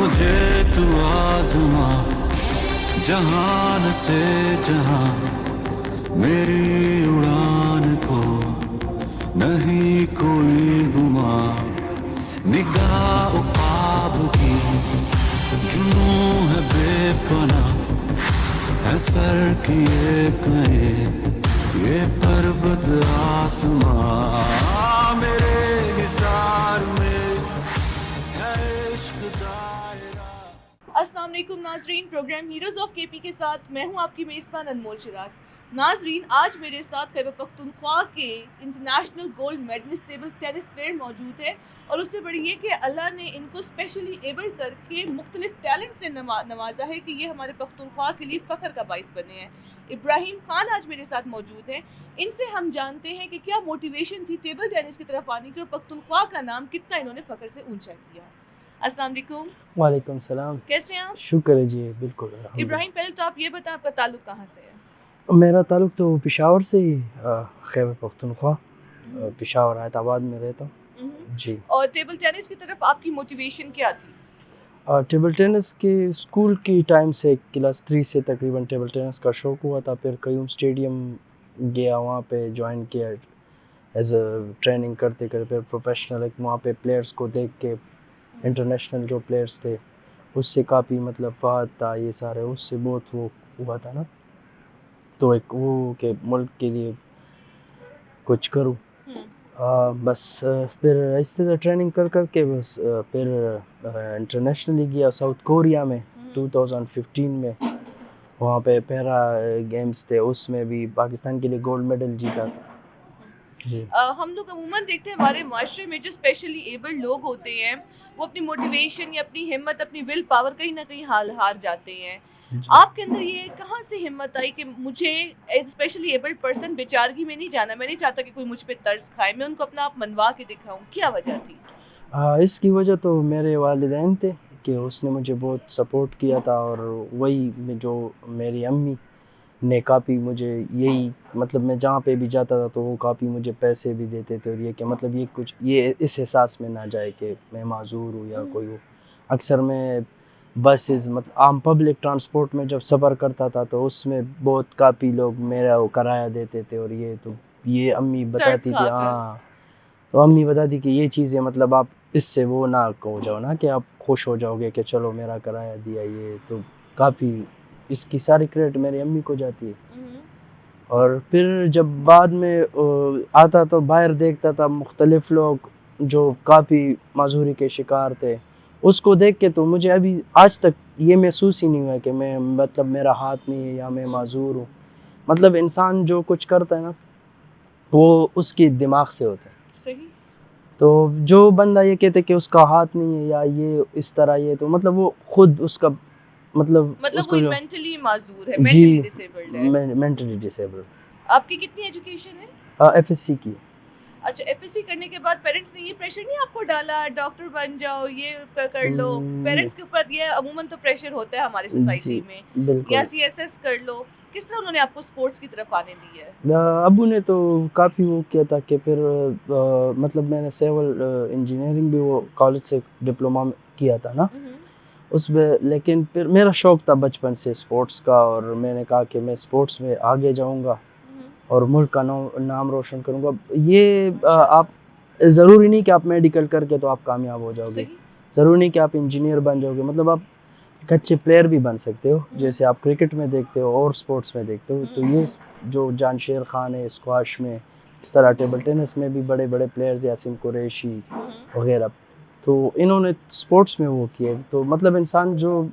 मुझे तू आज़मा जहान से जहां, मेरी उड़ान को नहीं कोई गुमा। निगाह ख्वाब की जुनूं है बेपनाह, है सर किए कहे ये पर्वत आसमां। मेरे निसार में है इश्क दायरा। अस्सलाम वालेकुम नाजरीन, प्रोग्राम हीरोज ऑफ केपी के साथ मैं हूं आपकी मेज़बान अनमोल शिराज। नाजरीन, आज मेरे साथ खैबर पख्तूनख्वा के international gold medallist table tennis player मौजूद है और उससे बड़ी ये कि अल्लाह ने इनको स्पेशली एबल करके मुख्तलिफ टैलेंट से नवाजा है कि ये हमारे पख्तूनख्वा के लिए फ़ख्र का बाइस बने हैं। इब्राहिम खान आज मेरे साथ मौजूद हैं। इनसे हम जानते हैं कि क्या मोटिवेशन थी टेबल टेनिस की तरफ आने की और पख्तूनख्वा का नाम कितना इन्होंने फ़ख्र से ऊंचा किया। अस्सलाम वालेकुम। वालेकुम सलाम। कैसे हैं आप? शुक्र है जी, बिल्कुल। इब्राहिम, पहले तो आप ये बताएं आपका ताल्लुक कहाँ से है? मेरा ताल्लुक तो पेशावर से ही, खैबर पख्तूनख्वा, पेशावर हैदराबाद में रहता हूँ जी। और टेबल टेनिस की तरफ आपकी मोटिवेशन क्या थी? टेबल टेनिस के स्कूल की टाइम से क्लास 3 से तकरीबन टेबल टेनिस का शौक़ हुआ था। फिर कयूम स्टेडियम गया, वहाँ पे ज्वाइन किया एज अ ट्रेनिंग करते करते। फिर प्रोफेशनल एक वहाँ पे प्लेयर्स को देख के, इंटरनेशनल जो प्लेयर्स थे उससे काफ़ी मतलब फहद था, ये सारे उससे बहुत वो हुआ था ना, तो एक वो के मुल्क के लिए कुछ करूँ। बस फिर इस तरह ट्रेनिंग कर कर के बस फिर इंटरनेशनली गया साउथ कोरिया में 2015 में। वहाँ पे पैरा गेम्स थे, उसमें भी पाकिस्तान के लिए गोल्ड मेडल जीता था जी। हम लोग अमूमन देखते हैं हमारे माशरे में जो स्पेशली एबल्ड लोग होते हैं वो अपनी मोटिवेशन या अपनी हिम्मत, अपनी विल पावर कहीं ना कहीं हार जाते हैं। आपके अंदर ये कहाँ से हिम्मत आई कि मुझे एज स्पेशली एबल्ड पर्सन बेचारगी में नहीं जाना, मैं नहीं चाहता कि कोई मुझ पे तरस खाए, मैं उनको अपना आप मनवा के दिखाऊं? क्या वजह थी? इसकी वजह तो मेरे वालिदैन थे कि उसने मुझे बहुत सपोर्ट किया था, और वही जो मेरी अम्मी ने काफ़ी मुझे यही मतलब मैं जहाँ पे भी जाता था तो वो काफ़ी मुझे पैसे भी देते थे, और ये कि मतलब ये कुछ ये इस एहसास में ना जाए कि मैं माजूर हूँ या कोई हो। अक्सर मैं बसेस मतलब आम पब्लिक ट्रांसपोर्ट में जब सफ़र करता था तो उसमें बहुत काफ़ी लोग मेरा वो किराया देते थे, और ये तो ये अम्मी बताती थी, हाँ, तो अम्मी बताती कि ये चीज़ें मतलब आप इससे वो ना हो जाओ ना कि आप खुश हो जाओगे कि चलो मेरा किराया दिया, ये तो काफ़ी इसकी सारी क्रेडिट मेरी अम्मी को जाती है। और फिर जब बाद में आता तो बाहर देखता था मुख्तलिफ लोग जो काफ़ी माजूरी के शिकार थे, उसको देख के तो मुझे अभी आज तक ये महसूस ही नहीं हुआ कि मैं मतलब मेरा हाथ नहीं है या मैं माजूर हूँ। मतलब इंसान जो कुछ करता है ना वो उसके दिमाग से होता है। सही। तो जो बंदा ये कहते कि उसका हाथ नहीं है या ये इस तरह, ये तो मतलब वो खुद उसका मतलब वो मेंटली माजूर है, जी, मेंटली डिसेबल्ड है। Mentally disable. आपकी कितनी एजुकेशन है? एफएससी की। अच्छा, एफएससी करने के बाद पेरेंट्स ने ये प्रेशर नहीं आपको डाला डॉक्टर बन जाओ, ये कर लो? पेरेंट्स के ऊपर ये अमूमन तो प्रेशर होता है हमारी सोसाइटी में, या सीएसएस कर लो। किस तरह उन्होंने आपको स्पोर्ट्स की तरफ आने दी है? अबू ने तो काफ़ी वो किया था कि फिर मतलब मैंने सिविल इंजीनियरिंग भी वो कॉलेज से डिप्लोमा किया था ना उसमें, लेकिन फिर मेरा शौक़ था बचपन से स्पोर्ट्स का, और मैंने कहा कि मैं स्पोर्ट्स में आगे जाऊंगा और मुल्क का नाम रोशन करूंगा। ये आप ज़रूरी नहीं कि आप मेडिकल करके तो आप कामयाब हो जाओगे, ज़रूरी नहीं कि आप इंजीनियर बन जाओगे, मतलब आप एक अच्छे प्लेयर भी बन सकते हो, जैसे आप क्रिकेट में देखते हो और स्पोर्ट्स में देखते हो। तो ये जो जानशेर खान है स्क्वाश में, इस तरह टेबल टेनिस में भी बड़े बड़े प्लेयर्स यासीन कुरैशी वगैरह, तो इन्होंने स्पोर्ट्स में वो किए। तो मतलब इंसान जो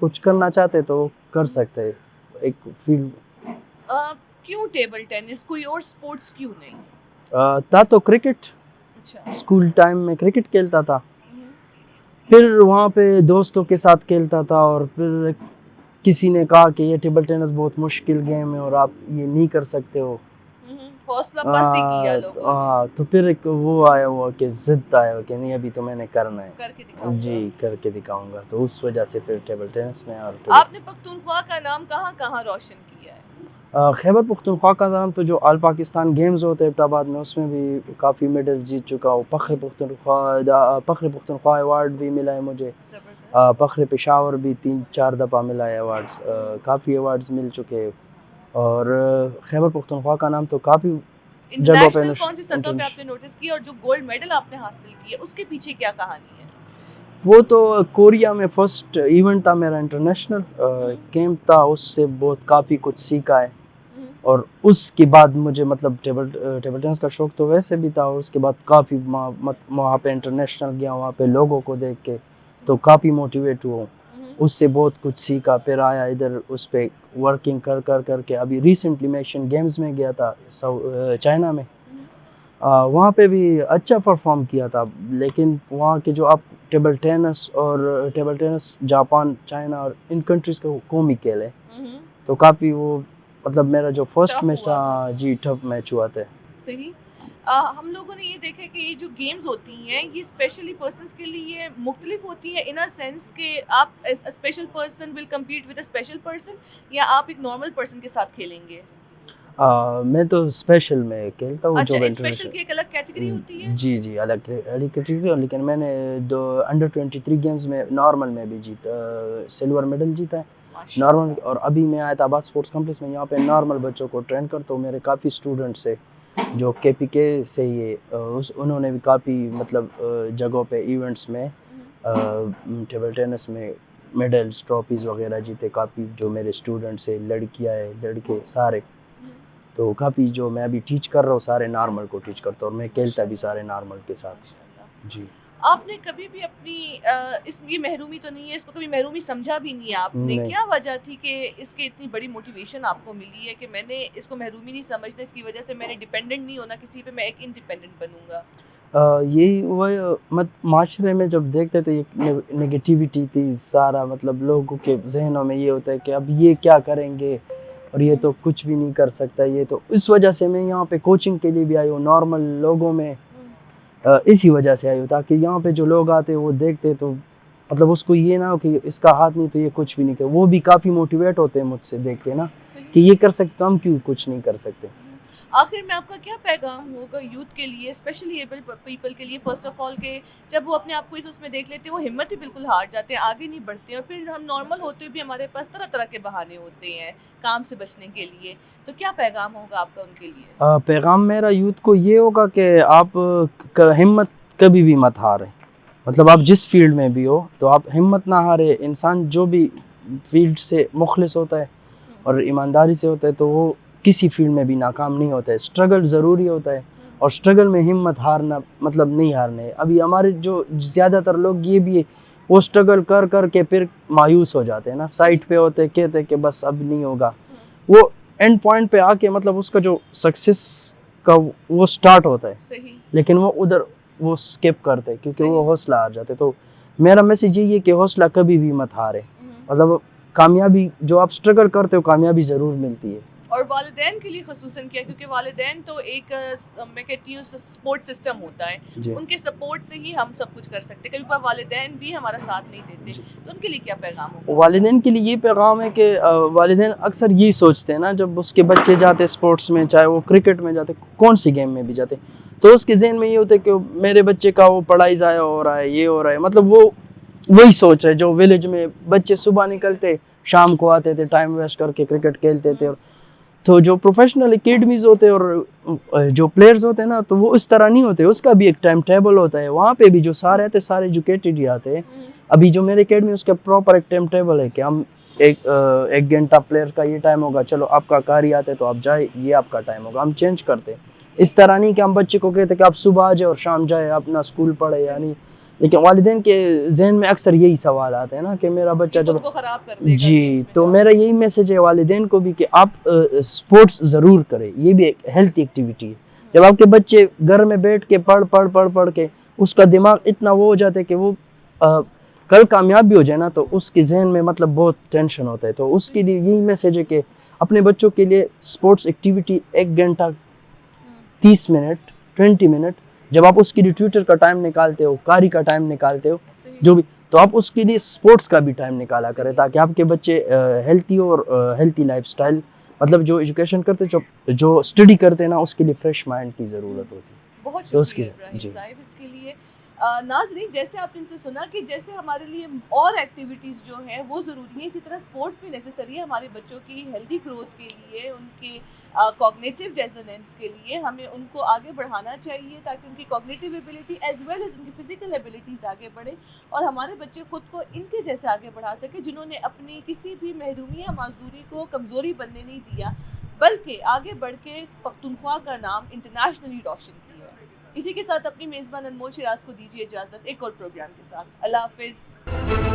कुछ करना चाहते तो कर सकते हैं एक फील्ड। क्यों टेबल टेनिस, कोई और स्पोर्ट्स क्यों नहीं? था तो क्रिकेट। अच्छा। स्कूल टाइम में क्रिकेट खेलता था, फिर वहाँ पे दोस्तों के साथ खेलता था, और फिर किसी ने कहा कि ये टेबल टेनिस बहुत मुश्किल गेम है और आप ये नहीं कर सकते हो। हौसला पस्ती किया लोगों ने। तो फिर एक वो आया हुआ कि जिद आया हुआ कि नहीं अभी तो मैंने करना है, करके दिखाऊंगा। जी करके दिखाऊंगा, तो उस वजह से फिर टेबल टेनिस में। और आपने पख्तूनख्वा का नाम कहाँ कहाँ रोशन किया है? खैबर पख्तूनख्वा का नाम तो जो ऑल पाकिस्तान गेम्स होते हैं एबटाबाद में, उसमें भी काफ़ी मेडल जीत चुका हूँ। फ़ख्र पख्तूनख्वा अवार्ड भी मिला है मुझे। जबरदस्त। फ़ख्र पेशावर भी 3-4 दफ़ा मिला है अवार्ड्स। काफ़ी अवार्ड्स मिल चुके हैं। और खैबर पख्तूनख्वा का नाम तो काफ़ी जगहों पे इंटरनेशनल कौन सी सतह पे आपने नोटिस किया, और जो गोल्ड मेडल आपने हासिल किया उसके पीछे क्या कहानी है? वो तो कोरिया में फर्स्ट इवेंट था मेरा इंटरनेशनल कैंप था, उससे बहुत काफ़ी कुछ सीखा है। और उसके बाद मुझे मतलब टेबल टेनिस का शौक तो वैसे भी था, और उसके बाद काफ़ी वहाँ पे इंटरनेशनल गया, वहाँ पे लोगों को देख के तो काफ़ी मोटिवेट हुआ, उससे बहुत कुछ सीखा। फिर आया इधर उस पर वर्किंग कर कर करके अभी रिसेंटली मैं एशियन गेम्स में गया था चाइना में। वहाँ पे भी अच्छा परफॉर्म किया था, लेकिन वहाँ के जो आप टेबल टेनिस जापान, चाइना और इन कंट्रीज़ का कौमी खेल है, तो काफ़ी वो मतलब मेरा जो फर्स्ट टफ मैच हुआ था जी टफ मैच हुआ था। सही। हम लोगों ने ये देखा कि ये जो गेम्स होती हैं ये स्पेशली पर्सन्स के लिए मुख्तलिफ होती हैं, इन अ सेंस कि आप special person will compete with a special person, या आप एक नॉर्मल पर्सन के साथ खेलेंगे? मैं तो स्पेशल में खेलता हूँ अच्छा, जो स्पेशल इंटरनेशनल। की एक अलग कैटेगरी होती है? जी जी, अलग अलग कैटेगरी, लेकिन मैंने दो अंडर 23 गेम्स में नॉर्मल में भी सिल्वर मेडल जीता है नॉर्मल। और अभी मैं आया था आबाद स्पोर्ट्स कॉम्प्लेक्स में, यहाँ पे नॉर्मल बच्चों को ट्रेन करता हूँ। मेरे काफ़ी स्टूडेंट्स है जो KPK से ये उन्होंने भी काफ़ी मतलब जगहों पे इवेंट्स में टेबल टेनिस में मेडल्स ट्रॉफीज़ वगैरह जीते। काफ़ी जो मेरे स्टूडेंट्स है, लड़कियाँ है लड़के सारे, तो काफ़ी जो मैं अभी टीच कर रहा हूँ सारे नॉर्मल को टीच करता हूँ, और मैं खेलता भी सारे नॉर्मल के साथ। जी। आपने कभी भी अपनी इस ये महरूमी तो नहीं है, इसको कभी महरूमी समझा भी नहीं है आपने? नहीं। क्या वजह थी कि इसके इतनी बड़ी मोटिवेशन आपको मिली है कि मैंने इसको महरूमी नहीं समझना, इसकी वजह से मैंने डिपेंडेंट नहीं होना किसी पे, मैं एक इंडिपेंडेंट बनूंगा? यही वह माशरे में जब देखते थे ये नेगेटिविटी थी सारा, मतलब लोगों के जहनों में ये होता है कि अब ये क्या करेंगे और ये तो कुछ भी नहीं कर सकता, ये तो इस वजह से मैं यहाँ पे कोचिंग के लिए भी आई हूँ नॉर्मल लोगों में। इसी वजह से आई हूँ ताकि यहाँ पे जो लोग आते वो देखते तो मतलब उसको ये ना हो कि इसका हाथ नहीं तो ये कुछ भी नहीं कर, वो भी काफ़ी मोटिवेट होते हैं मुझसे देख के ना कि ये कर सकते तो हम क्यों कुछ नहीं कर सकते। आखिर में आपका क्या पैगाम होगा यूथ के लिए, स्पेशली एबल पीपल के लिए? फर्स्ट ऑफ ऑल के जब वो अपने आप को इस उसमें देख लेते हैं, वो हिम्मत ही बिल्कुल हार जाते हैं, आगे नहीं बढ़ते, और फिर हम नॉर्मल होते हुए भी हमारे पास तरह तरह के बहाने होते हैं काम से बचने के लिए, तो क्या पैगाम होगा आपका उनके लिए? पैगाम मेरा यूथ को ये होगा कि आप हिम्मत कभी भी मत हारें। मतलब आप जिस फील्ड में भी हो तो आप हिम्मत ना हारे। इंसान जो भी फील्ड से मुखलिस होता है और ईमानदारी से होता है तो वो किसी फील्ड में भी नाकाम नहीं होता है। स्ट्रगल ज़रूरी होता है, और स्ट्रगल में हिम्मत हारना मतलब नहीं हारना है। अभी हमारे जो ज़्यादातर लोग ये भी है, वो स्ट्रगल कर कर के फिर मायूस हो जाते हैं ना, साइड पे होते कहते हैं कि बस अब नहीं होगा। वो एंड पॉइंट पे आके मतलब उसका जो सक्सेस का वो स्टार्ट होता है, सही। लेकिन वो उधर वो स्किप करते हैं क्योंकि सही। वो हौसला हार जाते। तो मेरा मैसेज यही है कि हौसला कभी भी मत हारे। मतलब कामयाबी जो आप स्ट्रगल करते हो कामयाबी ज़रूर मिलती है। और वालिदैन के लिए ख़ुसूसन क्या, क्योंकि वालिदैन तो एक मैं कहती हूँ सपोर्ट सिस्टम होता है, उनके सपोर्ट से ही हम सब कुछ कर सकते हैं। कभी कभार वालिदैन भी हमारा साथ नहीं देते, तो उनके लिए क्या पैगाम होगा? वालिदैन के लिए ये पैगाम है कि वालिदैन अक्सर यही सोचते हैं ना, जब उसके बच्चे जाते स्पोर्ट्स में, चाहे वो क्रिकेट में जाते कौन सी गेम में भी जाते, तो उसके जहन में ये होता है कि मेरे बच्चे का वो पढ़ाई ज़ाया हो रहा है, ये हो रहा है। मतलब वो वही सोच रहे जो विलेज में बच्चे सुबह निकलते शाम को आते थे, टाइम वेस्ट करके क्रिकेट खेलते थे। और तो जो प्रोफेशनल एकेडमीज होते हैं और जो प्लेयर्स होते हैं ना, तो वो इस तरह नहीं होते, उसका भी एक टाइम टेबल होता है। वहाँ पे भी जो सारे आते सारे एजुकेटेड ही आते हैं। अभी जो मेरे एकेडमी उसका प्रॉपर एक टाइम टेबल है कि हम एक घंटा प्लेयर का ये टाइम होगा, चलो आपका कारी आते तो आप जाए, ये आपका टाइम होगा, हम चेंज करते हैं। इस तरह नहीं कि हम बच्चे को कहते कि आप सुबह आ जाए और शाम जाए अपना स्कूल पढ़े, यानी। लेकिन वालिदैन के जहन में अक्सर यही सवाल आते हैं ना कि मेरा बच्चा जब खराब कर देगा। जी, तो मेरा यही मैसेज है वालिदैन को भी कि आप स्पोर्ट्स ज़रूर करें, ये भी एक हेल्थी एक्टिविटी है। जब आपके बच्चे घर में बैठ के पढ़ के उसका दिमाग इतना वो हो जाता है कि वो कल कामयाब भी हो जाए ना, तो उसके जहन में मतलब बहुत टेंशन होता है। तो उसके लिए यही मैसेज है कि अपने बच्चों के लिए स्पोर्ट्स एक्टिविटी 1 घंटा 30 मिनट 20 मिनट जब आप उसके लिए ट्यूटर का टाइम निकालते हो, कारी का टाइम निकालते हो, जो भी, तो आप उसके लिए स्पोर्ट्स का भी टाइम निकाला करें ताकि आपके बच्चे हेल्थी हो और हेल्थी लाइफस्टाइल मतलब जो एजुकेशन करते जो स्टडी करते हैं ना उसके लिए फ्रेश माइंड की ज़रूरत होती है। बहुत तो उसकी शुक्रिया जी। इब्राहिम साहिब इसके लिए। नाजरीन, जैसे आपने इनसे सुना कि जैसे हमारे लिए और एक्टिविटीज़ जो हैं वो ज़रूरी है, इसी तरह स्पोर्ट्स भी नेसेसरी है हमारे बच्चों की हेल्दी ग्रोथ के लिए, उनके कॉग्निटिव रेजोनेंस के लिए। हमें उनको आगे बढ़ाना चाहिए ताकि उनकी cognitive ability as well as उनकी फिजिकल एबिलिटीज़ आगे बढ़े और हमारे बच्चे खुद को इनके जैसे आगे बढ़ा सके जिन्होंने अपनी किसी भी महरूमी या माजूरी को कमज़ोरी बनने नहीं दिया, बल्कि आगे बढ़ के पख्तूनख्वा का नाम इंटरनेशनली रोशन किया है। इसी के साथ अपनी मेज़बान अनमोल शिराज को दीजिए इजाज़त एक और प्रोग्राम के साथ। अल्लाह हाफिज़।